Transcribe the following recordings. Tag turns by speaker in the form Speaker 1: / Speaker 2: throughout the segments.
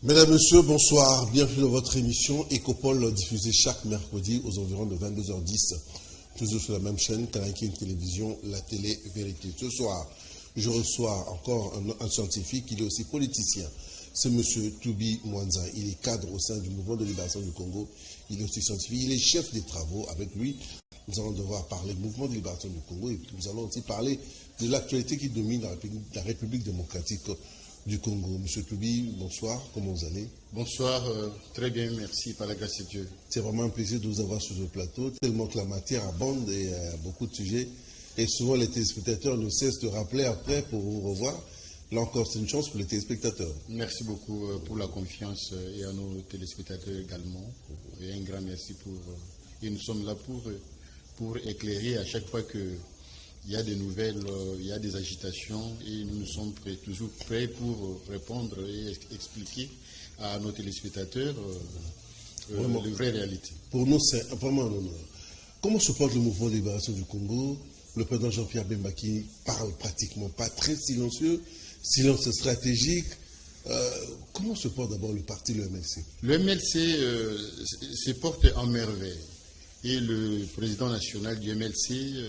Speaker 1: Mesdames, Messieurs, bonsoir. Bienvenue dans votre émission Écopole, diffusée chaque mercredi aux environs de 22h10, toujours sur la même chaîne, Kanakine Télévision, la télé vérité. Ce soir, je reçois encore un scientifique, il est aussi politicien. C'est M. Toubi Mwanza. Il est cadre au sein du mouvement de libération du Congo. Il est aussi scientifique. Il est chef des travaux. Avec lui, nous allons devoir parler du mouvement de libération du Congo et nous allons aussi parler de l'actualité qui domine la République démocratique du Congo. Monsieur Toubi, bonsoir, comment vous allez?
Speaker 2: Bonsoir, très bien, merci, par la grâce de Dieu.
Speaker 1: C'est vraiment un plaisir de vous avoir sur le plateau, tellement que la matière abonde et beaucoup de sujets. Et souvent, les téléspectateurs ne cessent de rappeler après pour vous revoir. Là encore, c'est une chance pour les téléspectateurs.
Speaker 2: Merci beaucoup pour la confiance et à nos téléspectateurs également. Et un grand merci pour... et nous sommes là pour éclairer à chaque fois que il y a des nouvelles, il y a des agitations et nous sommes toujours prêts pour répondre et expliquer à nos téléspectateurs la vraie réalité.
Speaker 1: Pour nous, c'est vraiment un honneur. Comment se porte le mouvement de libération du Congo? Le président Jean-Pierre Bemba qui parle pratiquement pas, très silencieux, silence stratégique. Comment se porte d'abord le parti, le MLC?
Speaker 2: Le MLC se porte en merveille. Et le président national du MLC...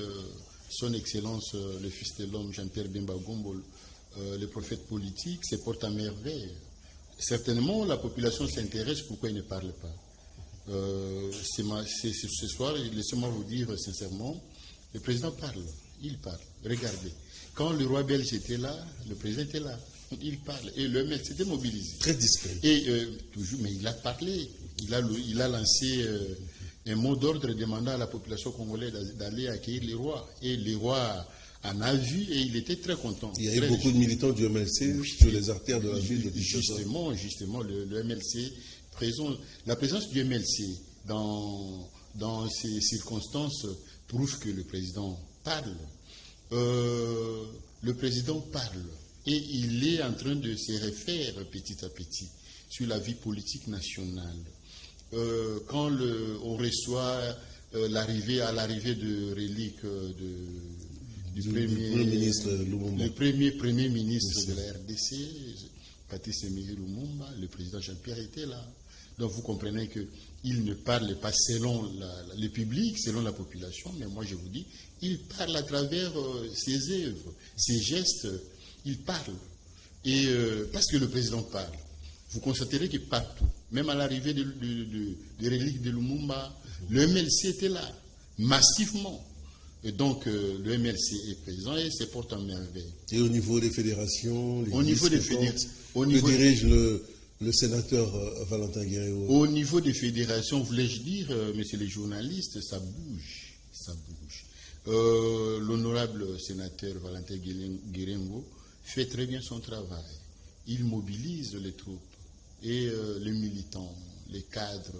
Speaker 2: Son Excellence, le Fils de l'homme, Jean-Pierre Bemba Gombo, le prophète politique, se porte à merveille. Certainement, la population s'intéresse pourquoi il ne parle pas. Ce soir, laissez-moi vous dire sincèrement, le président parle, il parle. Regardez, quand le roi belge était là, le président était là, il parle. Et le maître s'était mobilisé.
Speaker 1: Très discret.
Speaker 2: Et toujours, mais il a parlé, il a lancé... un mot d'ordre demandant à la population congolaise d'aller accueillir les rois. Et les rois en a vu et il était très content.
Speaker 1: Il y a eu beaucoup de militants du MLC sur les artères de la ville de Kinshasa.
Speaker 2: Justement, le MLC, la présence du MLC dans ces circonstances prouve que le président parle. Le président parle et il est en train de se refaire petit à petit sur la vie politique nationale. Quand on reçoit l'arrivée de reliques du premier ministre de la RDC, Patrice Emery Lumumba, le président Jean-Pierre était là. Donc vous comprenez qu'il ne parle pas selon le public, selon la population, mais moi je vous dis, il parle à travers ses œuvres, ses gestes, il parle. Et parce que le président parle, vous constaterez que partout, même à l'arrivée des reliques de Lumumba, le MLC était là, massivement. Et donc, le MLC est présent et se porte en merveille.
Speaker 1: Et au niveau des fédérations,
Speaker 2: que
Speaker 1: dirige le sénateur Valentin Guerrero?
Speaker 2: Au niveau des fédérations, voulais-je dire, messieurs les journalistes, ça bouge. Ça bouge. L'honorable sénateur Valentin Guerrero fait très bien son travail. Il mobilise les troupes. Et les militants, les cadres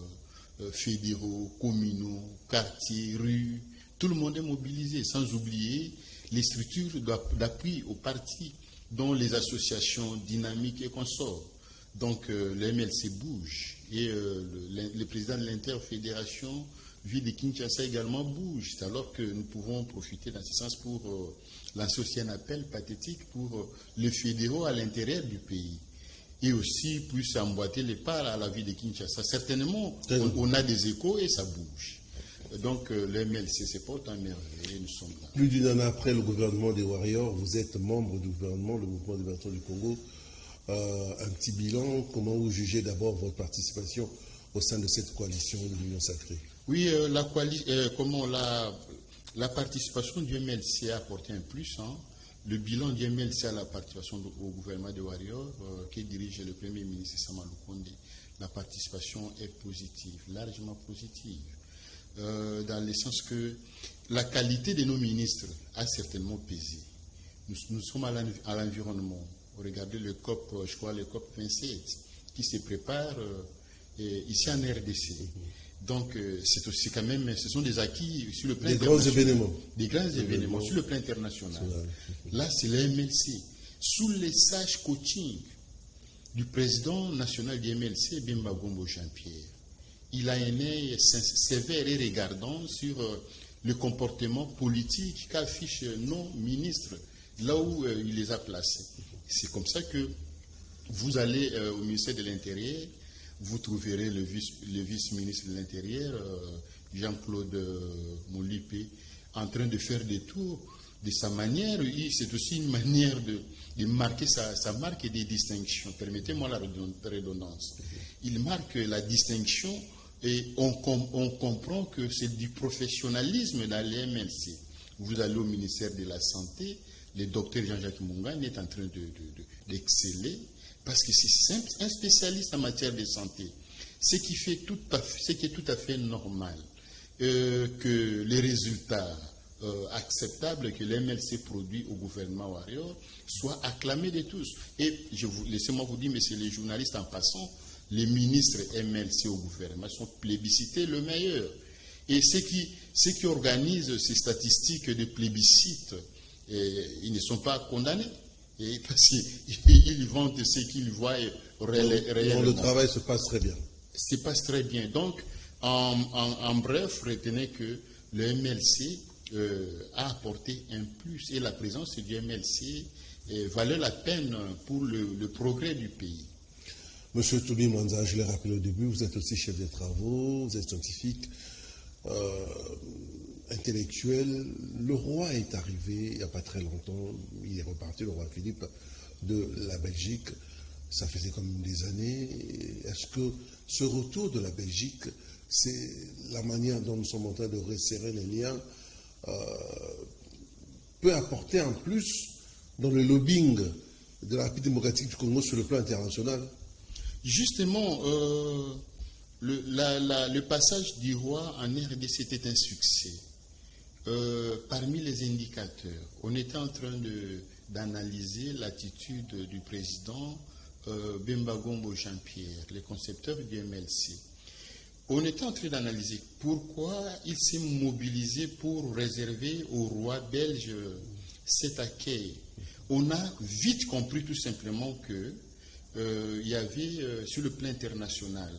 Speaker 2: fédéraux, communaux, quartiers, rues, tout le monde est mobilisé, sans oublier les structures d'appui aux partis, dont les associations dynamiques et consorts. Donc le MLC bouge et le président de l'interfédération, ville de Kinshasa également bouge, alors que nous pouvons profiter dans ce sens pour lancer aussi un appel pathétique pour les fédéraux à l'intérieur du pays. Et aussi puisse emboîter les pas à la vie de Kinshasa. Certainement, on a des échos et ça bouge. Donc, le MLC se porte en merveille et nous sommes là.
Speaker 1: Plus d'une année après le gouvernement des Warriors, vous êtes membre du gouvernement, le mouvement de libération du Congo. Un petit bilan, comment vous jugez d'abord votre participation au sein de cette coalition de l'Union sacrée?
Speaker 2: Oui, la participation du MLC a apporté un plus, Le bilan du MLC à la participation au gouvernement des Warriors, qui dirige le Premier ministre Sama Lukonde, la participation est positive, largement positive, dans le sens que la qualité de nos ministres a certainement pesé. Nous sommes à l'environnement. Regardez le COP, je crois le COP 27, qui se prépare ici en RDC. Donc, c'est aussi quand même, ce sont des acquis sur le plan international. Des grands événements sur le plan international. Là, c'est le MLC. Sous les sages coaching du président national du MLC, Bemba Gombo Jean-Pierre, il a un œil sévère et regardant sur le comportement politique qu'affichent nos ministres, là où il les a placés. C'est comme ça que Vous allez au ministère de l'Intérieur, vous trouverez le vice-ministre de l'Intérieur, Jean-Claude Molipe, en train de faire des tours de sa manière. C'est aussi une manière de marquer sa marque et des distinctions. Permettez-moi la redondance. Il marque la distinction et on comprend que c'est du professionnalisme dans les MLC. Vous allez au ministère de la Santé, le docteur Jean-Jacques Mungane est en train d'exceller parce que c'est un spécialiste en matière de santé. Ce qui est tout à fait normal que les résultats acceptables que l'MLC produit au gouvernement Warrior soient acclamés de tous. Et laissez-moi vous dire, messieurs les journalistes, en passant, les ministres MLC au gouvernement sont plébiscités le meilleur. Et ceux qui organisent ces statistiques de plébiscite, ils ne sont pas condamnés. Parce qu'ils vantent ce qu'ils voient réellement.
Speaker 1: Le travail se passe très bien.
Speaker 2: Se passe très bien. Donc, en bref, retenez que le MLC a apporté un plus. Et la présence du MLC valait la peine pour le progrès du pays.
Speaker 1: Monsieur Toubi Manza, je l'ai rappelé au début, vous êtes aussi chef de travaux, vous êtes scientifique, intellectuel. Le roi est arrivé il n'y a pas très longtemps, il est reparti, le roi Philippe, de la Belgique. Ça faisait quand même des années. Est-ce que ce retour de la Belgique, c'est la manière dont nous sommes en train de resserrer les liens, peut apporter un plus dans le lobbying de la République démocratique du Congo sur le plan international?
Speaker 2: Justement, le passage du roi en RDC était un succès. Parmi les indicateurs, on était en train d'analyser l'attitude du président Bemba Gombo Jean-Pierre, le concepteur du MLC. On était en train d'analyser pourquoi il s'est mobilisé pour réserver au roi belge cet accueil. On a vite compris tout simplement que il y avait sur le plan international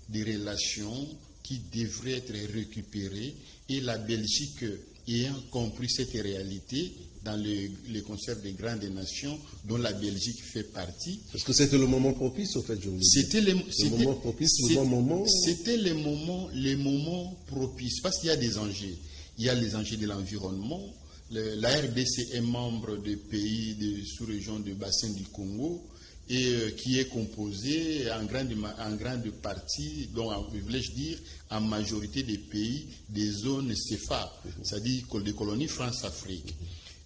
Speaker 2: des relations qui devraient être récupérées et la Belgique ayant compris cette réalité dans les concerts des grandes nations dont la Belgique fait partie.
Speaker 1: Parce que c'était le moment propice, au fait, je vous dis.
Speaker 2: C'était le
Speaker 1: moment propice, le bon moment.
Speaker 2: C'était les moments propices, parce qu'il y a des enjeux. Il y a les enjeux de l'environnement. La RDC est membre des pays de sous-région du bassin du Congo et qui est composé en grande partie, donc voulais-je dire, en majorité des pays des zones CFA, c'est-à-dire des colonies France-Afrique.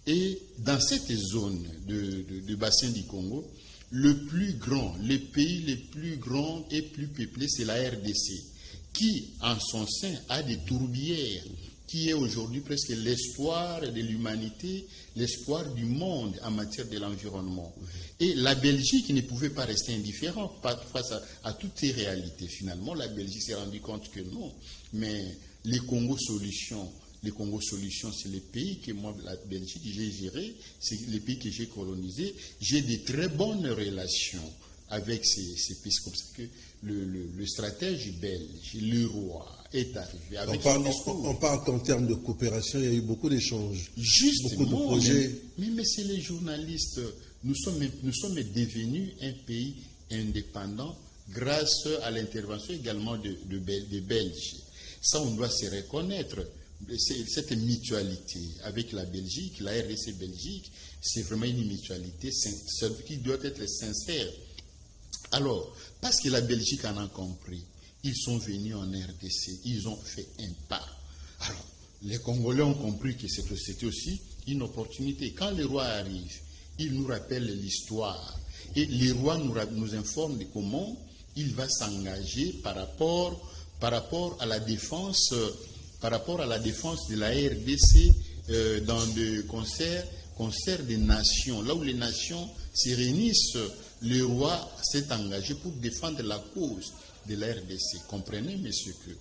Speaker 2: Et dans cette zone du bassin du Congo, les pays les plus grands et plus peuplés, c'est la RDC, qui en son sein a des tourbières, qui est aujourd'hui presque l'espoir de l'humanité, l'espoir du monde en matière de l'environnement. Et la Belgique ne pouvait pas rester indifférente face à toutes ces réalités. Finalement, la Belgique s'est rendue compte que non. Mais les Congo Solutions, c'est les pays que moi, la Belgique, j'ai géré, c'est les pays que j'ai colonisés. J'ai de très bonnes relations avec ces pays. C'est comme ça que le stratège belge, le roi, est arrivé.
Speaker 1: On parle qu'en termes de coopération, il y a eu beaucoup d'échanges.
Speaker 2: Justement,
Speaker 1: beaucoup de projets.
Speaker 2: Mais c'est les journalistes. Nous sommes devenus un pays indépendant grâce à l'intervention également des Belges. Ça, on doit se reconnaître. Cette mutualité avec la Belgique, la RDC Belgique, c'est vraiment une mutualité qui doit être sincère. Alors, parce que la Belgique en a compris, ils sont venus en RDC, ils ont fait un pas. Alors, les Congolais ont compris que c'était aussi une opportunité. Quand le roi arrive, il nous rappelle l'histoire. Et le roi nous informe de comment il va s'engager par rapport à la défense de la RDC dans des concerts des nations. Là où les nations se réunissent, le roi s'est engagé pour défendre la cause de la RDC. Comprenez, messieurs, que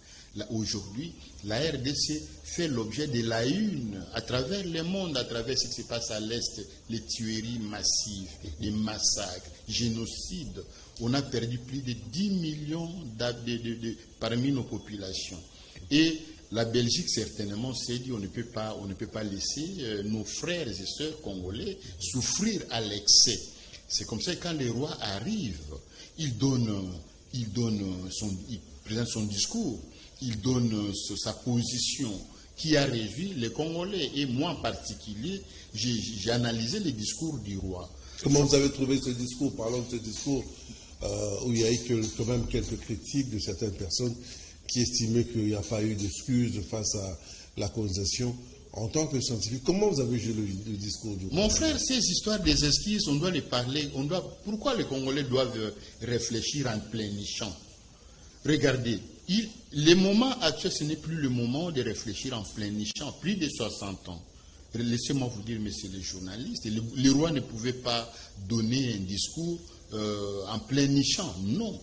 Speaker 2: aujourd'hui, la RDC fait l'objet de la une à travers le monde, à travers ce qui se passe à l'Est, les tueries massives, les massacres, génocides. On a perdu plus de 10 millions parmi nos populations. Et la Belgique, certainement, s'est dit on ne peut pas laisser nos frères et sœurs congolais souffrir à l'excès. C'est comme ça que quand les rois arrivent, il présente son discours, il donne sa position qui a réjoui les Congolais. Et moi en particulier, j'ai analysé les discours du roi.
Speaker 1: Comment vous avez trouvé ce discours? Parlons de ce discours où il y a eu quand même quelques critiques de certaines personnes qui estimaient qu'il n'y a pas eu d'excuses face à la colonisation. En tant que scientifique, comment vous avez jugé le discours du roi?
Speaker 2: Mon frère, ces histoires des excuses, on doit les parler. Pourquoi les Congolais doivent réfléchir en pleinichant? Regardez, le moment actuel, ce n'est plus le moment de réfléchir en pleinichant. Plus de 60 ans. Laissez-moi vous dire, messieurs les journalistes, le roi ne pouvait pas donner un discours en pleinichant. Non.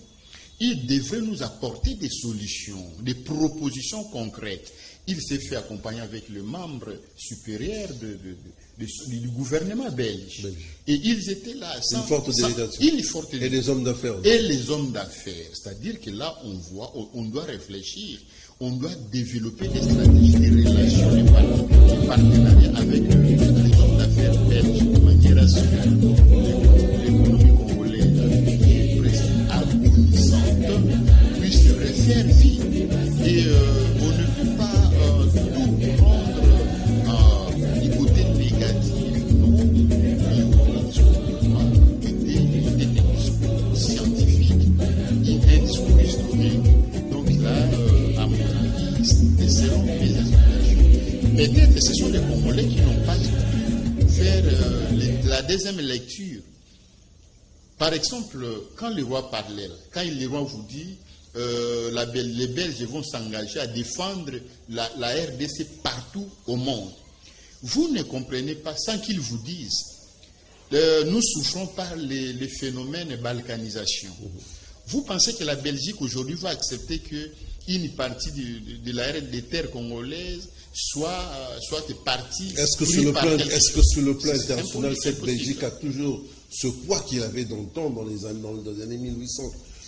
Speaker 2: Il devrait nous apporter des solutions, des propositions concrètes. Il s'est fait accompagner avec le membre supérieur du gouvernement belge. Et ils étaient là.
Speaker 1: Une forte délégation. Et les hommes d'affaires.
Speaker 2: Et les hommes d'affaires. C'est-à-dire que là, on doit réfléchir. On doit développer des stratégies de relations, de partenariat avec les hommes d'affaires belges de manière à ce que l'économie congolaise, qui est presque agonisante, puisse refaire vie. Et on ne peut pas tout prendre du côté négatif. Non, des discours scientifiques, un discours historique. Donc là, à mon avis, selon mes explications, peut-être ce sont les Congolais qui n'ont pas pu faire la deuxième lecture. Par exemple, quand le roi parlait, quand le roi vous dit les Belges vont s'engager à défendre la RDC partout au monde, vous ne comprenez pas sans qu'ils vous disent nous souffrons par les phénomènes de balkanisation. Vous pensez que la Belgique aujourd'hui va accepter qu'une partie de des terres congolaises soit partie...
Speaker 1: Est-ce que sur le plan international, cette Belgique a toujours ce poids qu'il avait dans le temps, dans les années 1800,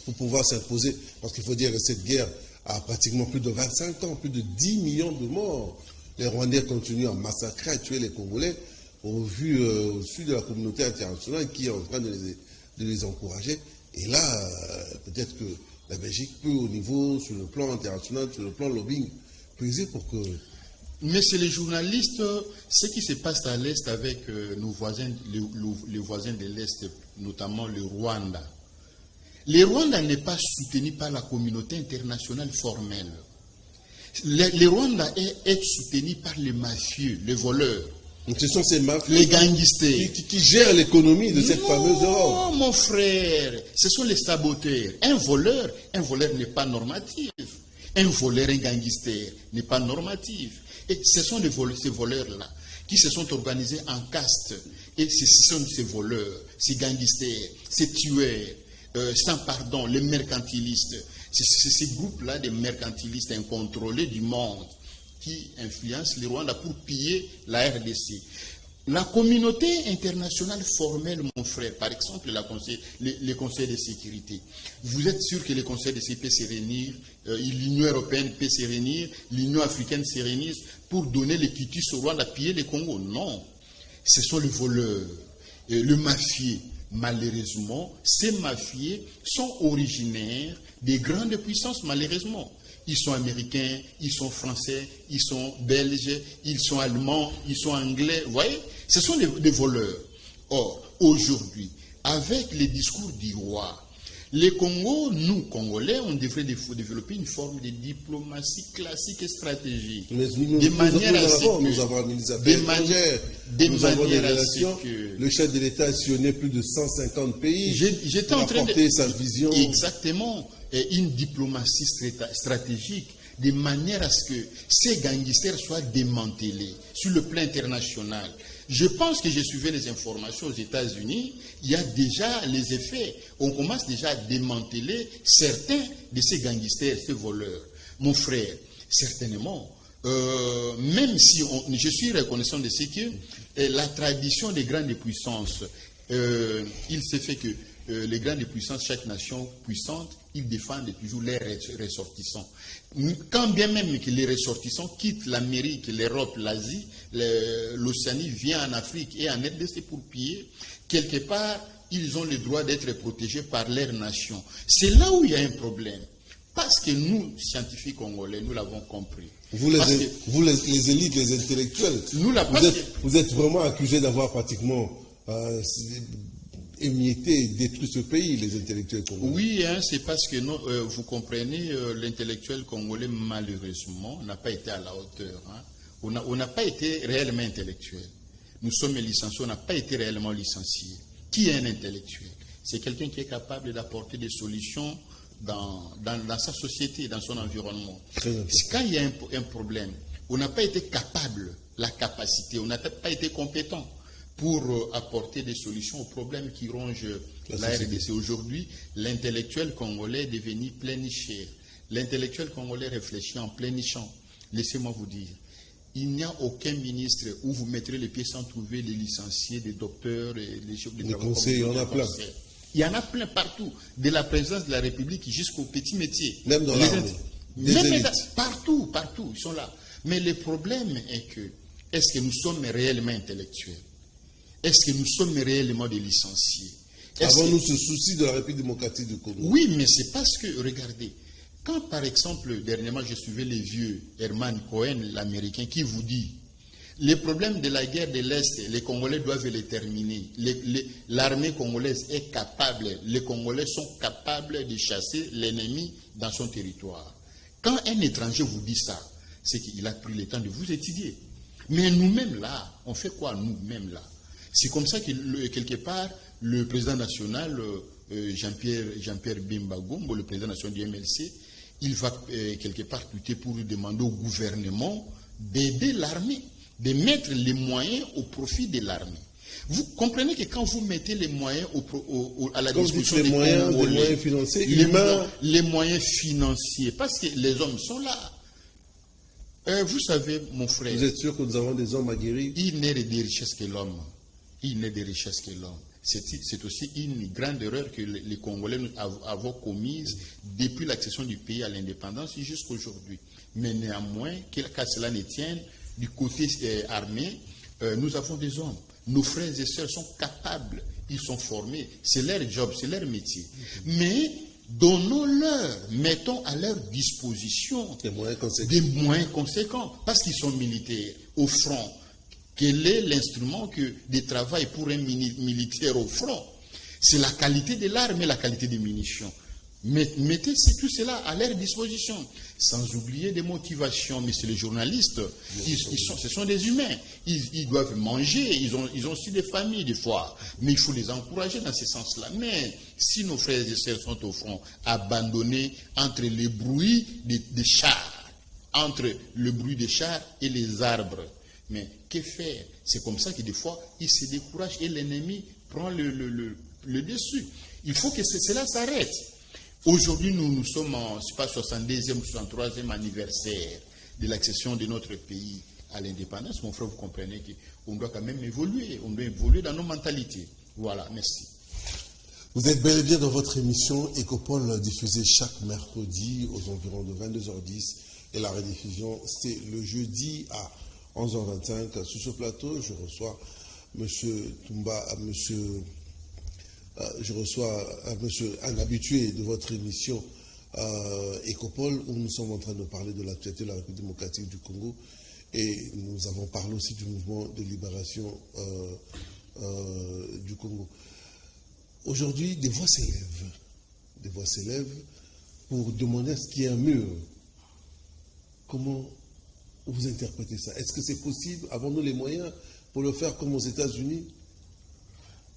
Speaker 1: pour pouvoir s'imposer? Parce qu'il faut dire que cette guerre a pratiquement plus de 25 ans, plus de 10 millions de morts. Les Rwandais continuent à massacrer, à tuer les Congolais au vu de la communauté internationale qui est en train de les encourager. Et là, peut-être que la Belgique peut, sur le plan international, sur le plan lobbying, peser pour que...
Speaker 2: Mais c'est les journalistes, ce qui se passe à l'Est avec nos voisins, les voisins de l'Est, notamment le Rwanda. Le Rwanda n'est pas soutenu par la communauté internationale formelle. Le Rwanda est soutenu par les mafieux, les voleurs.
Speaker 1: Donc ce sont ces mafieux,
Speaker 2: les gangsters
Speaker 1: qui gèrent l'économie de cette fameuse Europe.
Speaker 2: Non, mon frère, ce sont les saboteurs. Un voleur n'est pas normatif. Un voleur, un gangster n'est pas normatif. Et ce sont ces voleurs-là qui se sont organisés en caste. Et ce sont ces voleurs, ces gangsters, ces tueurs, sans pardon, les mercantilistes. C'est ces groupes-là de mercantilistes incontrôlés du monde qui influencent les Rwandais pour piller la RDC. La communauté internationale formelle, mon frère, par exemple, les conseils de sécurité. Vous êtes sûr que les conseils de sécurité peut se réunir, l'Union européenne peut se réunir, l'Union africaine se réunir pour donner les quitus au Rwanda, piller les Congo? Non. Ce sont les voleurs, le mafieux. Malheureusement, ces mafieux sont originaires des grandes puissances, malheureusement. Ils sont américains, ils sont français, ils sont belges, ils sont allemands, ils sont anglais. Vous voyez, ce sont des voleurs. Or, aujourd'hui, avec les discours du roi, les Congos, nous, Congolais, on devrait développer une forme de diplomatie classique et stratégique.
Speaker 1: De manière à ce que... Nous avons un ministre des Affaires étrangères, nous avons des relations. Le chef de l'État a sillonné plus de 150 pays.
Speaker 2: J'étais en train
Speaker 1: de sa vision.
Speaker 2: Exactement. Une diplomatie stratégique de manière à ce que ces gangsters soient démantelés sur le plan international. Je pense que j'ai suivi les informations aux États-Unis. Il y a déjà les effets. On commence déjà à démanteler certains de ces gangsters, ces voleurs. Mon frère, certainement, même si je suis reconnaissant de ce que la tradition des grandes puissances, il s'est fait que les grandes puissances, chaque nation puissante, ils défendent toujours les ressortissants. Quand bien même que les ressortissants quittent l'Amérique, l'Europe, l'Asie, l'Océanie, viennent en Afrique et en RDC pour piller, quelque part, ils ont le droit d'être protégés par leur nation. C'est là où il y a un problème. Parce que nous, scientifiques congolais, nous l'avons compris.
Speaker 1: Vous, les élites, les intellectuels, vous êtes vraiment accusés d'avoir pratiquement émietté, détruit ce pays, les intellectuels congolais.
Speaker 2: Oui, hein, c'est parce que vous comprenez, l'intellectuel congolais, malheureusement, n'a pas été à la hauteur. Hein. On n'a pas été réellement intellectuel. Nous sommes licenciés, on n'a pas été réellement licenciés. Qui est un intellectuel? C'est quelqu'un qui est capable d'apporter des solutions dans sa société, dans son environnement. Quand il y a un problème, on n'a pas été capable, la capacité, on n'a pas été compétent pour apporter des solutions aux problèmes qui rongent la RDC. Aujourd'hui, l'intellectuel congolais est devenu plénichaire. L'intellectuel congolais réfléchit en plénichant. Laissez-moi vous dire, il n'y a aucun ministre où vous mettrez les pieds sans trouver les licenciés, des docteurs, et les chefs de travail.
Speaker 1: Conseils, il y en a plein.
Speaker 2: Il y en a plein partout, de la présidence de la République jusqu'aux petits métiers.
Speaker 1: Même dans l'armée.
Speaker 2: Même partout, ils sont là. Mais le problème est que, est-ce que nous sommes réellement intellectuels? Est-ce que nous sommes réellement des licenciés?
Speaker 1: Avons-nous ce souci de la République démocratique du Congo?
Speaker 2: Oui, mais c'est parce que, regardez, quand par exemple, dernièrement, je suivais les vieux, Herman Cohen, l'Américain, qui vous dit, les problèmes de la guerre de l'Est, les Congolais doivent les terminer. L'armée congolaise est capable, les Congolais sont capables de chasser l'ennemi dans son territoire. Quand un étranger vous dit ça, c'est qu'il a pris le temps de vous étudier. Mais nous-mêmes là, on fait quoi nous-mêmes là? C'est comme ça que quelque part, le président national, Jean-Pierre Bemba Gombo, le président national du MLC, il va quelque part lutter pour demander au gouvernement d'aider l'armée, de mettre les moyens au profit de l'armée. Vous comprenez que quand vous mettez les moyens à la disposition des Congolais,
Speaker 1: les moyens financiers,
Speaker 2: les moyens financiers, parce que les hommes sont là. Vous savez, mon frère.
Speaker 1: Vous êtes sûr que nous avons des hommes aguerris?
Speaker 2: Il n'est des richesses que l'homme. Il n'est des richesses que l'homme. C'est aussi une grande erreur que les Congolais avons commise depuis l'accession du pays à l'indépendance jusqu'à aujourd'hui. Mais néanmoins, qu'à cela ne tienne, du côté armé, nous avons des hommes. Nos frères et sœurs sont capables, ils sont formés, c'est leur job, c'est leur métier. Mais donnons-leur, mettons à leur disposition des moyens conséquents, parce qu'ils sont militaires au front. Quel est l'instrument de travail pour un militaire au front? C'est la qualité de l'arme et la qualité des munitions. Mettez tout cela à leur disposition, sans oublier des motivations. Mais c'est les journalistes, ce sont des humains. Ils doivent manger, ils ont aussi des familles des fois. Mais il faut les encourager dans ce sens-là. Mais si nos frères et sœurs sont au front, abandonnés entre les bruits des chars, entre le bruit des chars et les arbres, mais que faire? C'est comme ça que des fois, ils se découragent et l'ennemi prend le dessus. Il faut que cela s'arrête. Aujourd'hui, nous sommes en 62e ou 63e anniversaire de l'accession de notre pays à l'indépendance. Mon frère, vous comprenez qu'on doit quand même évoluer. On doit évoluer dans nos mentalités. Voilà, merci.
Speaker 1: Vous êtes bel et bien dans votre émission Ecopole diffusée chaque mercredi aux environs de 22h10. Et la rediffusion, c'est le jeudi à 11h25. Sur ce plateau, je reçois M. Toumba, un habitué de votre émission Ecopole, où nous sommes en train de parler de l'actualité de la République démocratique du Congo. Et nous avons parlé aussi du mouvement de libération du Congo. Aujourd'hui, des voix s'élèvent pour demander à ce qu'il y ait un mur. Comment vous interprétez ça? Est-ce que c'est possible? Avons-nous les moyens pour le faire comme aux États-Unis?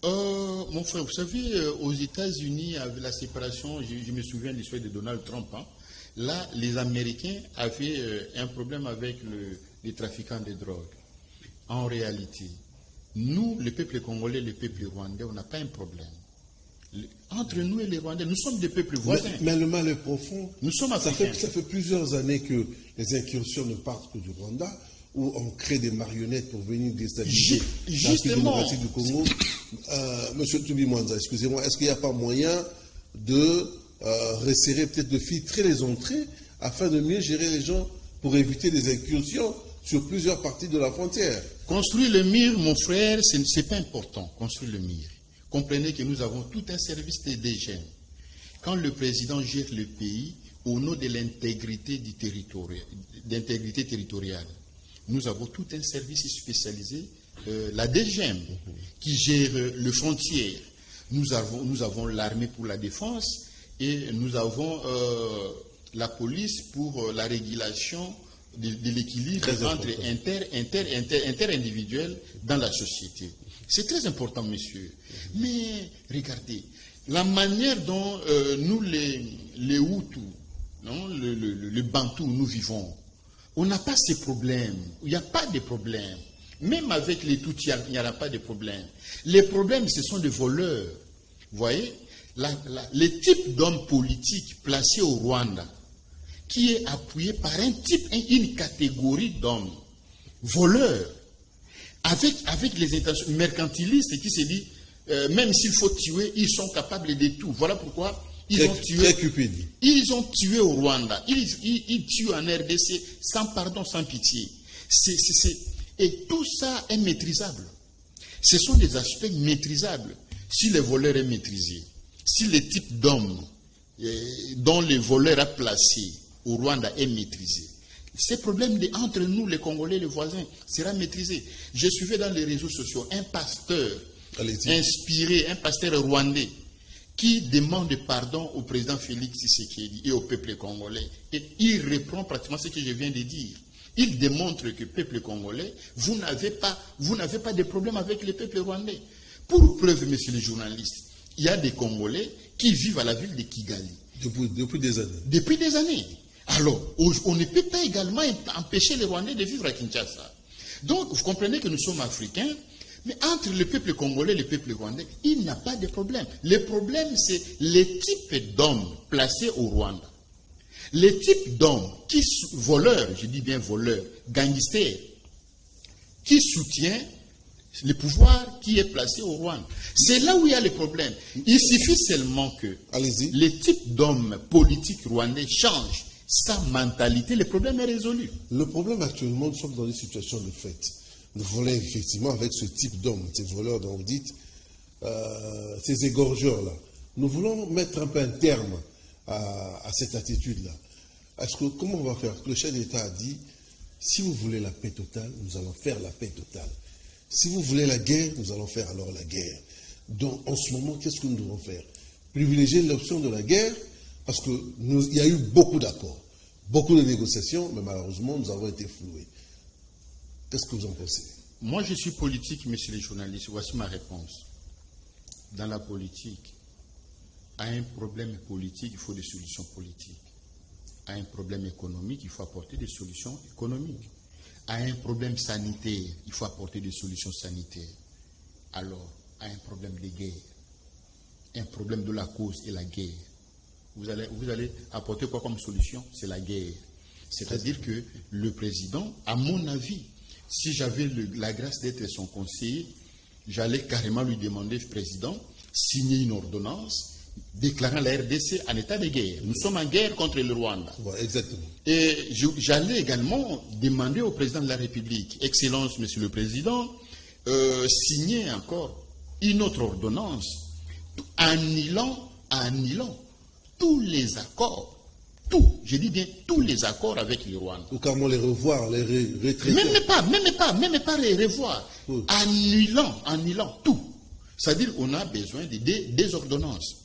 Speaker 2: Mon frère, vous savez, aux États-Unis, avec la séparation, je me souviens de l'histoire de Donald Trump. Hein, là, les Américains avaient un problème avec les trafiquants de drogue. En réalité, nous, le peuple congolais, le peuple rwandais, on n'a pas un problème. Entre nous et les Rwandais, nous sommes des peuples voisins.
Speaker 1: Mais le mal est profond.
Speaker 2: Nous sommes africains.
Speaker 1: Ça fait plusieurs années que les incursions ne partent que du Rwanda, où on crée des marionnettes pour venir déstabiliser la République démocratique du Congo. Monsieur Toubi Mwanza, excusez-moi, est-ce qu'il n'y a pas moyen de resserrer, peut-être de filtrer les entrées, afin de mieux gérer les gens pour éviter des incursions sur plusieurs parties de la frontière?
Speaker 2: Construire le mur, mon frère, ce n'est pas important, construire le mur. comprenez que nous avons tout un service de DGM. Quand le président gère le pays au nom de l'intégrité territoriale, nous avons tout un service spécialisé, la DGM, qui gère le frontière. Nous avons l'armée pour la défense et nous avons la police pour la régulation de l'équilibre entre inter-individuels dans la société. C'est très important, monsieur. Mais regardez, la manière dont nous, les Hutus, non, le Bantou, nous vivons, on n'a pas ces problèmes. Il n'y a pas de problème. Même avec les Tutsis, il n'y aura pas de problème. Les problèmes, ce sont les voleurs. Vous voyez, les types d'hommes politiques placés au Rwanda, qui est appuyé par une catégorie d'hommes voleurs, avec les intentions mercantilistes qui se disent, même s'il faut tuer, ils sont capables de tout. Voilà pourquoi ils ont tué au Rwanda. Ils tuent en RDC sans pardon, sans pitié. Et tout ça est maîtrisable. Ce sont des aspects maîtrisables. Si le voleur est maîtrisé, si le type d'homme dont le voleur a placé au Rwanda est maîtrisé, ces problèmes entre nous, les Congolais, les voisins, sera maîtrisé. Je suivais dans les réseaux sociaux un pasteur inspiré, un pasteur rwandais, qui demande pardon au président Félix Tshisekedi et au peuple congolais. Et il reprend pratiquement ce que je viens de dire. Il démontre que peuple congolais, vous n'avez pas de problème avec le peuple rwandais. Pour preuve, messieurs les journalistes, il y a des Congolais qui vivent à la ville de Kigali.
Speaker 1: Depuis des années.
Speaker 2: Depuis des années. Alors, on ne peut pas également empêcher les Rwandais de vivre à Kinshasa. Donc, vous comprenez que nous sommes africains, mais entre le peuple congolais et le peuple rwandais, il n'y a pas de problème. Le problème, c'est les types d'hommes placés au Rwanda. Les types d'hommes voleurs, je dis bien voleurs, gangsters, qui soutiennent le pouvoir qui est placé au Rwanda. C'est là où il y a le problème. Il suffit seulement que les types d'hommes politiques rwandais changent sa mentalité, le problème est résolu.
Speaker 1: Le problème actuellement, nous sommes dans une situation de fait. Nous voulons effectivement, avec ce type d'hommes, ces voleurs dont vous dites, ces égorgeurs-là, nous voulons mettre un peu un terme à cette attitude-là. Comment on va faire? Le chef d'État a dit, si vous voulez la paix totale, nous allons faire la paix totale. Si vous voulez la guerre, nous allons faire alors la guerre. Donc, en ce moment, qu'est-ce que nous devons faire? Privilégier l'option de la guerre, parce qu'il y a eu beaucoup d'accords, beaucoup de négociations, mais malheureusement, nous avons été floués. Qu'est-ce que vous en pensez?
Speaker 2: Moi, je suis politique, messieurs les journalistes. Voici ma réponse. Dans la politique, à un problème politique, il faut des solutions politiques. À un problème économique, il faut apporter des solutions économiques. À un problème sanitaire, il faut apporter des solutions sanitaires. Alors, à un problème de guerre, un problème de la cause et la guerre, vous allez apporter quoi comme solution? C'est la guerre. C'est-à-dire que le président, à mon avis, si j'avais la grâce d'être son conseiller, j'allais carrément lui demander, président, signer une ordonnance déclarant la RDC en état de guerre. Nous sommes en guerre contre le Rwanda.
Speaker 1: Ouais, exactement.
Speaker 2: Et j'allais également demander au président de la République, Excellence, Monsieur le Président, signer encore une autre ordonnance annulant tous les accords. Je dis bien tous les accords avec le Rwanda.
Speaker 1: Ou carrément les revoir, les retraiter.
Speaker 2: Même pas les revoir. Oui. Annulant tout. C'est-à-dire qu'on a besoin de des ordonnances.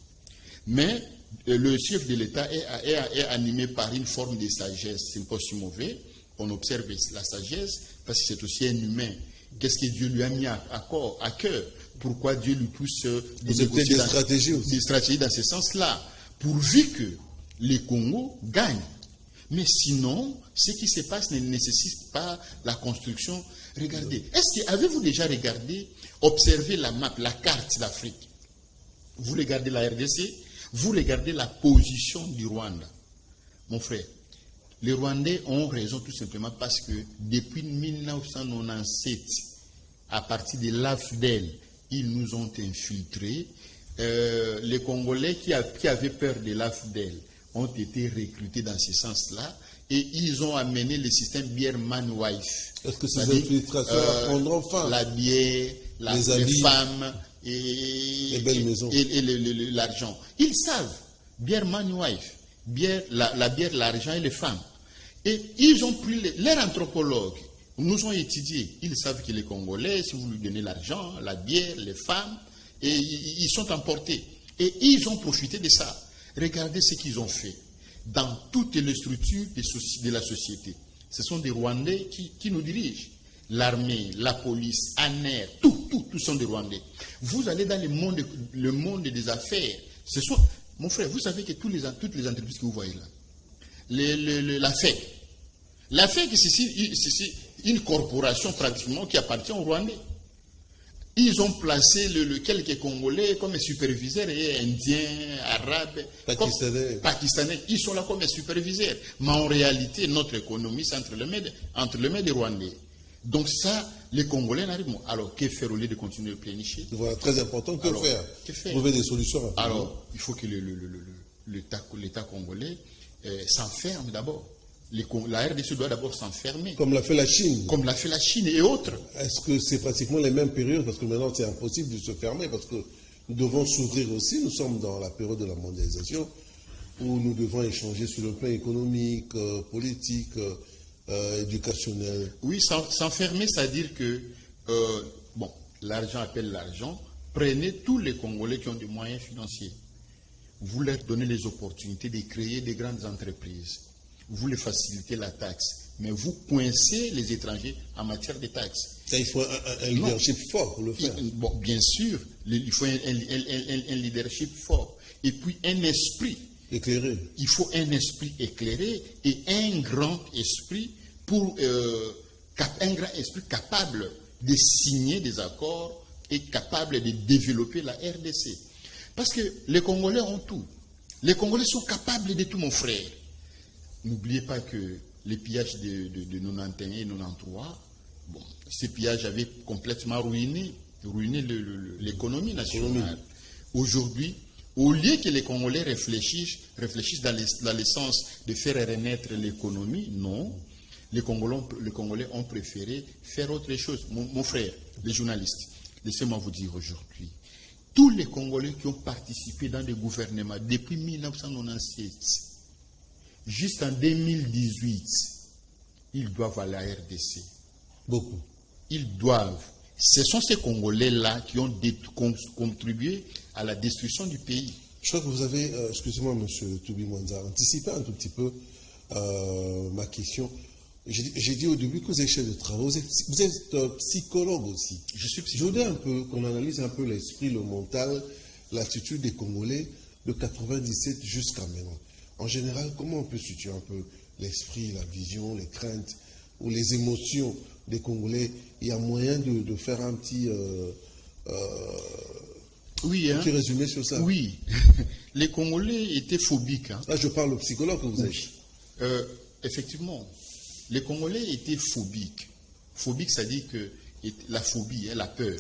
Speaker 2: Mais le chef de l'État est animé par une forme de sagesse. C'est pas si mauvais. On observe la sagesse parce que c'est aussi un humain. Qu'est-ce que Dieu lui a mis à cœur? Pourquoi Dieu lui pousse des stratégies dans ce sens-là? Pourvu que les Congo gagnent. Mais sinon, ce qui se passe ne nécessite pas la construction. Regardez, avez-vous déjà observé la map, la carte d'Afrique? Vous regardez la RDC, vous regardez la position du Rwanda. Mon frère, les Rwandais ont raison tout simplement parce que depuis 1997, à partir de l'AFDEL, ils nous ont infiltrés. Les Congolais qui avaient peur de l'AFDEL ont été recrutés dans ce sens-là et ils ont amené le système bière-man-wife.
Speaker 1: Est-ce que ces infiltrations prendront fin?
Speaker 2: La bière, les femmes, et
Speaker 1: belles maisons.
Speaker 2: Et l'argent. Ils savent, bière man wife, la bière, l'argent et les femmes. Et ils ont pris, leurs anthropologues nous ont étudiés. Ils savent que les Congolais, si vous lui donnez l'argent, la bière, les femmes, et ils sont emportés. Et ils ont profité de ça. Regardez ce qu'ils ont fait dans toutes les structures de la société. Ce sont des Rwandais qui nous dirigent. L'armée, la police, ANER, tout sont des Rwandais. Vous allez dans le monde des affaires. Mon frère, vous savez que toutes les entreprises que vous voyez là, la FEC, c'est une corporation pratiquement qui appartient aux Rwandais. Ils ont placé quelques Congolais comme superviseurs, et Indiens, Arabes, Pakistanais. Ils sont là comme superviseurs. Mais en réalité, notre économie, c'est entre les mains des Rwandais. Donc ça, les Congolais n'arrivent pas. Alors, que faire au lieu de continuer de plénicher?
Speaker 1: Voilà, très important. Que faire? Trouver des solutions rapidement.
Speaker 2: Alors, il faut que l'État congolais s'enferme d'abord. La RDC doit d'abord s'enfermer.
Speaker 1: Comme l'a fait la Chine.
Speaker 2: Comme l'a fait la Chine et autres.
Speaker 1: Est-ce que c'est pratiquement les mêmes périodes? Parce que maintenant, c'est impossible de se fermer, parce que nous devons s'ouvrir aussi. Nous sommes dans la période de la mondialisation, où nous devons échanger sur le plan économique, politique, éducationnel.
Speaker 2: Oui, s'enfermer, c'est-à-dire que, l'argent appelle l'argent. Prenez tous les Congolais qui ont des moyens financiers. Vous leur donnez les opportunités de créer des grandes entreprises. Vous les facilitez la taxe, mais vous coincez les étrangers en matière de taxes.
Speaker 1: Il faut un leadership fort pour le faire.
Speaker 2: Bon, bien sûr, il faut un leadership fort. Et puis un esprit
Speaker 1: éclairé.
Speaker 2: Il faut un esprit éclairé et un grand esprit capable de signer des accords et capable de développer la RDC. Parce que les Congolais ont tout. Les Congolais sont capables de tout, mon frère. N'oubliez pas que les pillages de 91 et 93, ces pillages avaient complètement ruiné l'économie nationale. Aujourd'hui, au lieu que les Congolais réfléchissent dans le sens de faire renaître l'économie, non. Les Congolais ont préféré faire autre chose. Mon frère, les journalistes, laissez-moi vous dire aujourd'hui, tous les Congolais qui ont participé dans des gouvernements depuis 1997, jusqu'en 2018, ils doivent à la RDC.
Speaker 1: Beaucoup.
Speaker 2: Ils doivent. Ce sont ces Congolais-là qui ont contribué à la destruction du pays.
Speaker 1: Je crois que vous avez, excusez-moi, M. Toubi Mwanza, anticipé un tout petit peu ma question. J'ai dit au début que vous êtes chef de travaux. Vous êtes psychologue aussi.
Speaker 2: Je suis psychologue.
Speaker 1: Je voudrais un peu qu'on analyse un peu l'esprit, le mental, l'attitude des Congolais de 97 jusqu'à maintenant. En général, comment on peut situer un peu l'esprit, la vision, les craintes ou les émotions des Congolais? Il y a moyen de faire un petit, petit résumé sur ça.
Speaker 2: Oui, les Congolais étaient phobiques. Hein.
Speaker 1: Là, je parle au psychologue que vous êtes.
Speaker 2: Effectivement, les Congolais étaient phobiques. Phobique, ça dit que la phobie, la peur.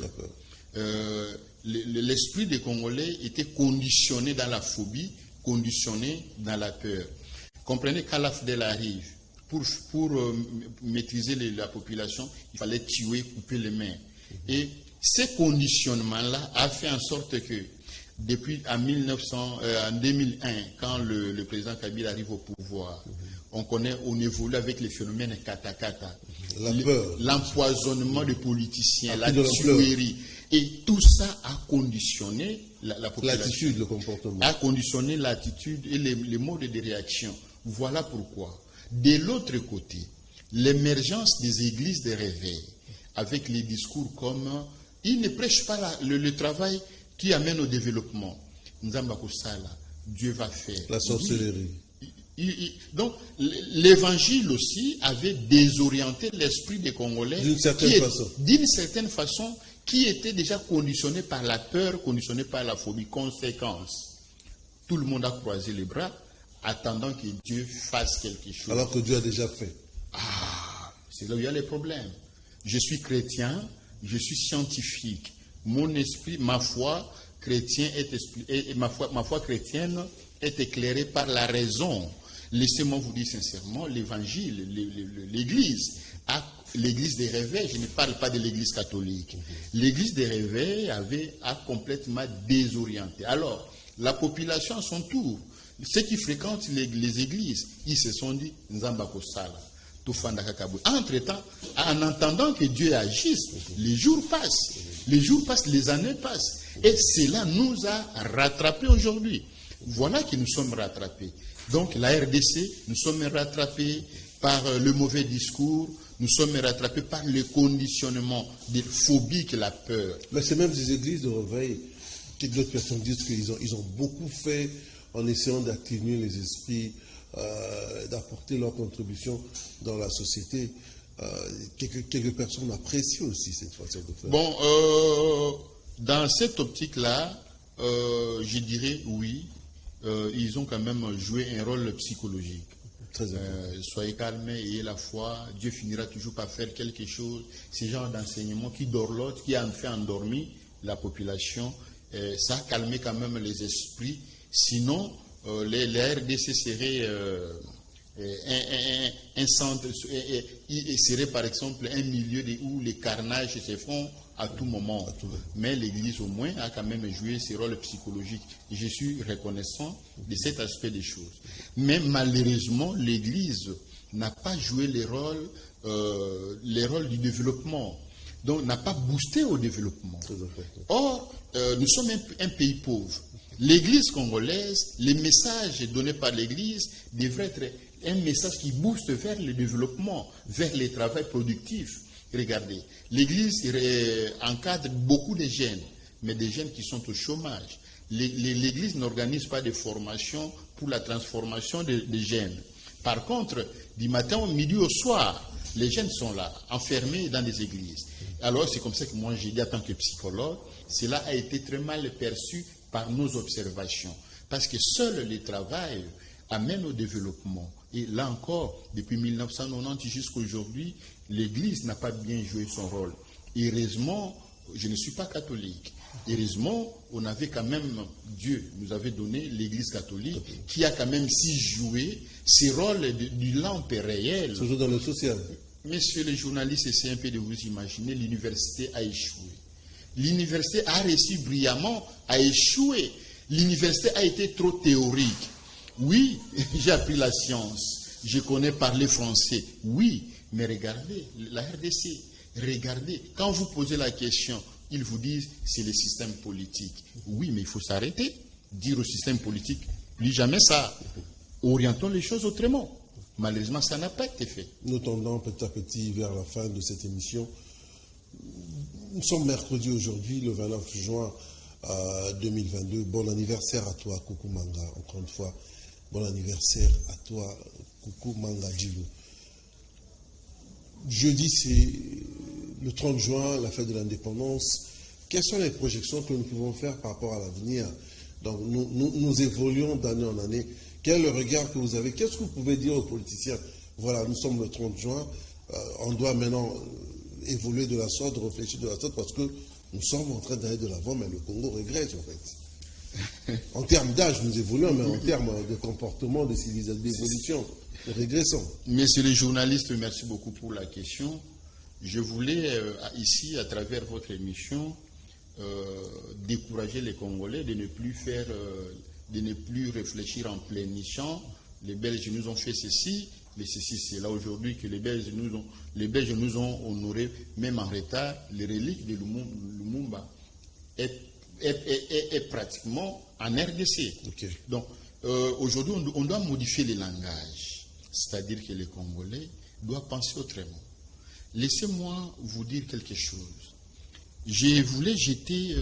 Speaker 2: L'esprit des Congolais était conditionné dans la phobie, conditionné dans la peur. Comprenez qu'à l'AFDEL arrive, pour maîtriser la population, il fallait tuer, couper les mains. Et ce conditionnement-là a fait en sorte que, depuis en 2001, quand le président Kabila arrive au pouvoir, on évolue avec les phénomènes kata-kata. L'empoisonnement des politiciens, la tuerie. Et tout ça a conditionné la population.
Speaker 1: L'attitude, le comportement.
Speaker 2: A conditionné l'attitude et les modes de réaction. Voilà pourquoi. De l'autre côté, l'émergence des églises de réveil, avec les discours comme ils ne prêchent pas le travail qui amène au développement. Dieu va faire.
Speaker 1: La sorcellerie.
Speaker 2: Donc, l'évangile aussi avait désorienté l'esprit des Congolais.
Speaker 1: D'une certaine façon, qui était déjà conditionné par la peur, conditionné par la phobie. Conséquence, tout le monde a croisé les bras, attendant que Dieu fasse quelque chose. Alors que Dieu a déjà fait.
Speaker 2: C'est là où il y a les problèmes. Je suis chrétien, je suis scientifique. Mon esprit, ma foi chrétienne ma foi chrétienne est éclairée par la raison. Laissez-moi vous dire sincèrement, l'évangile, l'Église l'église des réveils, je ne parle pas de l'église catholique. L'église des réveils a complètement désorienté. Alors, la population à son tour, ceux qui fréquentent les églises, ils se sont dit, Nzamba Kosala. Entre-temps, en entendant que Dieu agisse, les jours passent, les années passent. Et cela nous a rattrapés aujourd'hui. Voilà que nous sommes rattrapés. Donc la RDC, nous sommes rattrapés par le mauvais discours, nous sommes rattrapés par le conditionnement des phobies que la peur.
Speaker 1: Mais c'est même ces églises de réveil que d'autres personnes disent qu'ils ont beaucoup fait en essayant d'atténuer les esprits, d'apporter leur contribution dans la société. Quelques personnes apprécient aussi cette façon de faire.
Speaker 2: Bon, dans cette optique-là, je dirais oui, ils ont quand même joué un rôle psychologique. Soyez calmes, ayez la foi, Dieu finira toujours par faire quelque chose. Ces genres d'enseignement qui dorlotent, qui ont fait endormir la population, ça a calmé quand même les esprits. Sinon, les RDC seraient un centre, serait par exemple un milieu où les carnages se font à tout moment. Mais l'Église au moins a quand même joué ce rôle psychologique. Je suis reconnaissant de cet aspect des choses. Mais malheureusement, l'Église n'a pas joué les rôles du développement. Donc n'a pas boosté au développement. Or, nous sommes un pays pauvre. L'Église congolaise, les messages donnés par l'Église devraient être un message qui booste vers le développement, vers le travail productif. Regardez, l'Église encadre beaucoup de jeunes, mais des jeunes qui sont au chômage. L'Église n'organise pas de formation pour la transformation des jeunes. Par contre, du matin au midi au soir, les jeunes sont là, enfermés dans des églises. Alors c'est comme ça que moi j'ai dit en tant que psychologue, cela a été très mal perçu par nos observations. Parce que seul le travail amène au développement. Et là encore, depuis 1990 jusqu'à aujourd'hui, l'Église n'a pas bien joué son rôle. Heureusement, je ne suis pas catholique. Heureusement, on avait quand même, Dieu nous avait donné l'Église catholique qui a quand même si joué ce rôle du lampe réel.
Speaker 1: Toujours dans le social.
Speaker 2: Messieurs les journalistes, essayez un peu de vous imaginer, l'université a échoué. L'université a réussi brillamment à échouer. L'université a été trop théorique. Oui, j'ai appris la science. Je connais parler français. Oui, mais regardez, la RDC, regardez. Quand vous posez la question, ils vous disent c'est le système politique. Oui, mais il faut s'arrêter. Dire au système politique, plus jamais ça. Orientons les choses autrement. Malheureusement, ça n'a pas été fait.
Speaker 1: Nous tendons petit à petit vers la fin de cette émission. Nous sommes mercredi aujourd'hui, le 29 juin 2022. Bon anniversaire à toi, Coucou Manga. Encore une fois, bon anniversaire à toi, Coucou Manga Djilou. Jeudi, c'est le 30 juin, la fête de l'indépendance. Quelles sont les projections que nous pouvons faire par rapport à l'avenir? Donc, nous évoluons d'année en année. Quel est le regard que vous avez? Qu'est-ce que vous pouvez dire aux politiciens? Voilà, nous sommes le 30 juin. On doit maintenant évoluer de la sorte, réfléchir de la sorte, parce que nous sommes en train d'aller de l'avant, mais le Congo régresse, en fait. En termes d'âge, nous évoluons, mais en termes de comportement, de civilisation, d'évolution, nous régressons.
Speaker 2: Messieurs les journalistes, merci beaucoup pour la question. Je voulais, ici, à travers votre émission, décourager les Congolais de ne plus faire, de ne plus réfléchir en plein-champ. Les Belges nous ont fait ceci, mais ceci, c'est là aujourd'hui que les Belges nous ont honorés, même en retard. Les reliques de Lumumba est pratiquement en RDC. Okay. Donc, aujourd'hui, on doit modifier les langages. C'est-à-dire que les Congolais doivent penser autrement. Laissez-moi vous dire quelque chose. Je voulais jeter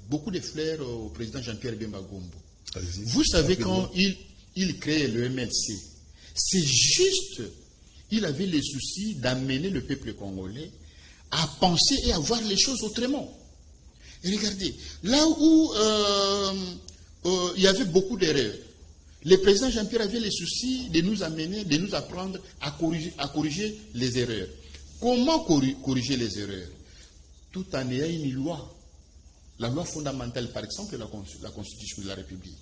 Speaker 2: beaucoup de fleurs au président Jean-Pierre Bemba Gombo. Vous savez, quand il crée le MLC, c'est juste, il avait le souci d'amener le peuple congolais à penser et à voir les choses autrement. Et regardez, là où il y avait beaucoup d'erreurs, le président Jean-Pierre avait le souci de nous amener, de nous apprendre à corriger les erreurs. Comment corriger les erreurs? Tout en ayant une loi. La loi fondamentale, par exemple, la Constitution de la République.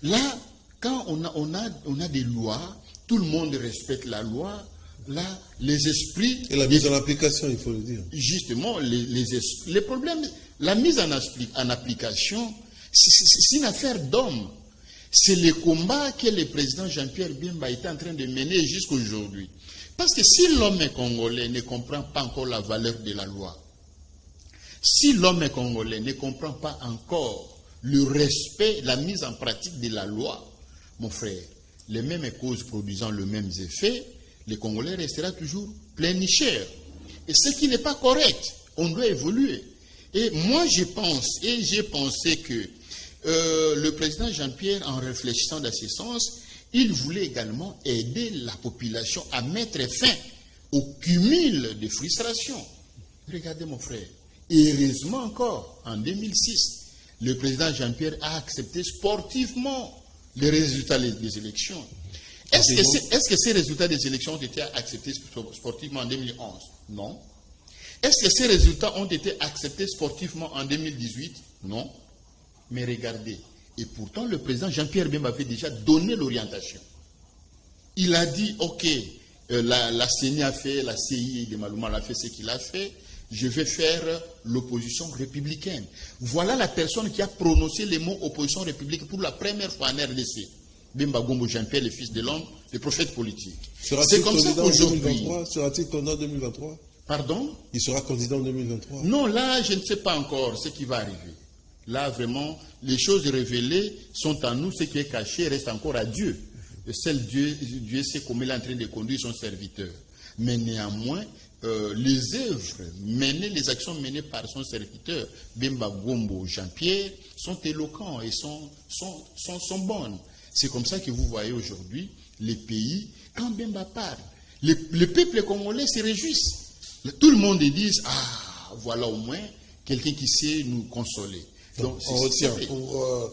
Speaker 2: Là, quand on a des lois, tout le monde respecte la loi, Là, les esprits...
Speaker 1: Et la mise en application, il faut le dire.
Speaker 2: Justement, les problèmes, la mise en application, c'est une affaire d'homme. C'est le combat que le président Jean-Pierre Bemba est en train de mener jusqu'à aujourd'hui. Parce que si l'homme congolais ne comprend pas encore la valeur de la loi, si l'homme congolais ne comprend pas encore le respect, la mise en pratique de la loi, mon frère, les mêmes causes produisant les mêmes effets, le Congolais restera toujours plénichaire. Et ce qui n'est pas correct, on doit évoluer. Et moi, je pense, et j'ai pensé que le président Jean-Pierre, en réfléchissant dans ce sens, il voulait également aider la population à mettre fin au cumul de frustration. Regardez mon frère, heureusement encore, en 2006, le président Jean-Pierre a accepté sportivement les résultats des élections. Est-ce que ces résultats des élections ont été acceptés sportivement en 2011? Non. Est-ce que ces résultats ont été acceptés sportivement en 2018? Non. Mais regardez, et pourtant le président Jean-Pierre Bemba avait déjà donné l'orientation. Il a dit, ok, la CENI a fait, la CI de Malouma a fait ce qu'il a fait, je vais faire l'opposition républicaine. Voilà la personne qui a prononcé les mots opposition républicaine pour la première fois en RDC. Bemba Gombo Jean-Pierre, le fils de l'homme, le prophète politique.
Speaker 1: C'est comme ça qu'aujourd'hui... Sera-t-il candidat en 2023?
Speaker 2: Pardon?
Speaker 1: Il sera candidat en 2023?
Speaker 2: Non, là, je ne sais pas encore ce qui va arriver. Là, vraiment, les choses révélées sont en nous, ce qui est caché reste encore à Dieu. Et seul Dieu sait comment il est en train de conduire son serviteur. Mais néanmoins, les œuvres menées, les actions menées par son serviteur, Bemba Gombo Jean-Pierre, sont éloquents et sont bonnes. C'est comme ça que vous voyez aujourd'hui les pays, quand Bemba parle, le peuple congolais se réjouissent. Tout le monde dit, ah, voilà au moins quelqu'un qui sait nous consoler. Donc,
Speaker 1: on retient, pour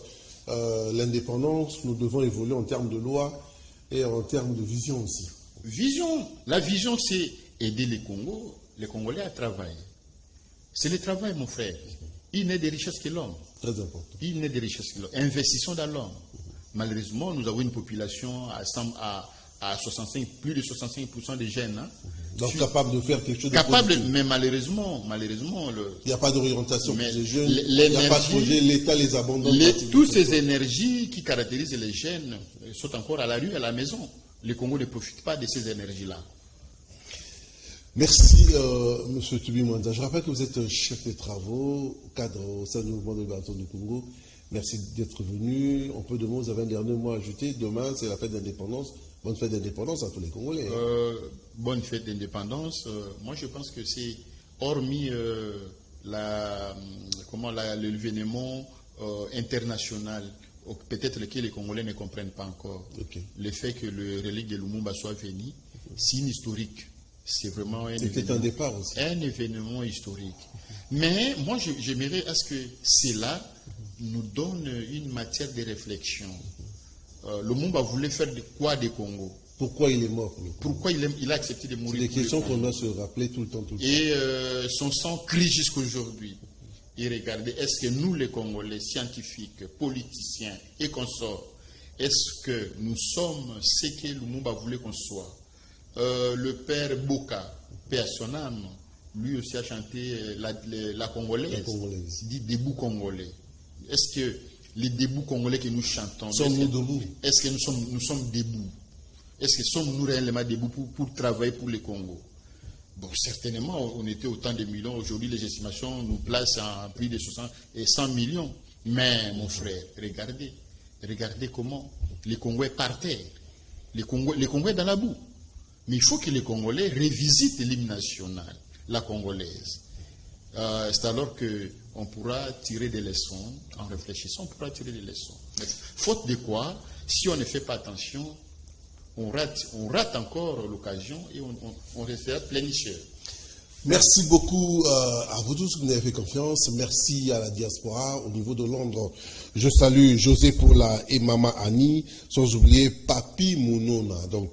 Speaker 1: l'indépendance, nous devons évoluer en termes de loi et en termes de vision aussi.
Speaker 2: Vision. La vision, c'est aider les Congolais à travailler. C'est le travail, mon frère. Il n'est de richesse que l'homme.
Speaker 1: Très important.
Speaker 2: Il n'est de richesse que l'homme. Investissons dans l'homme. Malheureusement, nous avons une population à 65, plus de 65% des jeunes. Hein.
Speaker 1: Donc capable de faire quelque chose de
Speaker 2: positif. Mais malheureusement,
Speaker 1: il n'y a pas d'orientation pour les jeunes, il n'y a pas de projet, l'État les abandonne.
Speaker 2: Toutes ces énergies qui caractérisent les jeunes sont encore à la rue, à la maison. Le Congo ne profite pas de ces énergies-là.
Speaker 1: Merci, M. Tubi Mwanza. Je rappelle que vous êtes chef de travaux au sein du mouvement de libération du Congo. Merci d'être venu. On peut demander, vous avez un dernier mot à ajouter. Demain, c'est la fête d'indépendance. Bonne fête d'indépendance à tous les Congolais.
Speaker 2: Bonne fête d'indépendance. Moi, je pense que c'est, hormis l'événement international, peut-être que les Congolais ne comprennent pas encore. Okay. Le fait que le relique de Lumumba soit venu, c'est une historique. C'est vraiment un événement.
Speaker 1: Un départ aussi.
Speaker 2: Un événement historique. Mais moi, j'aimerais à ce que cela nous donne une matière de réflexion. Lumumba voulait faire quoi des Congo?
Speaker 1: Pourquoi il est mort?
Speaker 2: Pourquoi il a accepté de mourir?
Speaker 1: C'est des questions qu'on doit se rappeler tout le temps.
Speaker 2: Et son sang crie jusqu'aujourd'hui. Et regardez, est-ce que nous, les Congolais, scientifiques, politiciens et consorts, est-ce que nous sommes ce que Lumumba voulait qu'on soit? Le père Boka, paix à son âme, lui aussi a chanté la Congolaise. Dit debout Congolais. Est-ce que les débuts congolais que nous chantons,
Speaker 1: sommes-nous debout?
Speaker 2: Est-ce que nous sommes debout? Est-ce que sommes-nous réellement debout pour travailler pour le Congo? Bon, certainement, on était autant de millions. Aujourd'hui, les estimations nous placent en plus de 60 et 100 millions. Mais, mon frère, regardez comment les Congolais partaient. Les Congolais dans la boue. Mais il faut que les Congolais revisitent l'hymne national, la congolaise. C'est alors qu'on pourra tirer des leçons, en réfléchissant, on pourra tirer des leçons. Mais, faute de quoi, si on ne fait pas attention, on rate encore l'occasion et on restera plénichaire.
Speaker 1: Merci beaucoup à vous tous qui nous avez fait confiance. Merci à la diaspora au niveau de Londres. Je salue José Paula et Mama Annie, sans oublier Papi Mounona. Donc,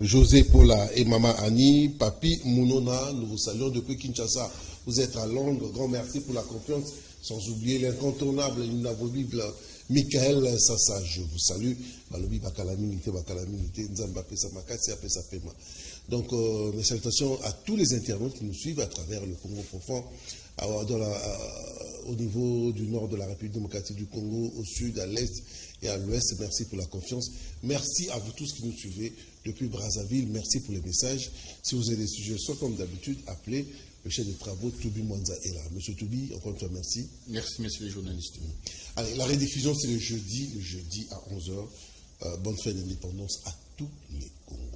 Speaker 1: José Paula et Mama Annie, Papi Mounona, nous vous saluons depuis Kinshasa. Vous êtes à Londres, grand merci pour la confiance, sans oublier l'incontournable, l'inamovible Michael Sassa. Je vous salue. Donc, mes salutations à tous les internautes qui nous suivent à travers le Congo profond, au niveau du nord de la République démocratique du Congo, au sud, à l'est et à l'ouest. Merci pour la confiance. Merci à vous tous qui nous suivez depuis Brazzaville. Merci pour les messages. Si vous avez des suggestions, comme d'habitude, appelez le chef de travaux, Toubi Mwanza est là. Monsieur Toubi, encore une fois, merci.
Speaker 2: Merci, messieurs les journalistes.
Speaker 1: Allez, la rediffusion, c'est le jeudi à 11h. Bonne fête d'indépendance à tous les Congolais.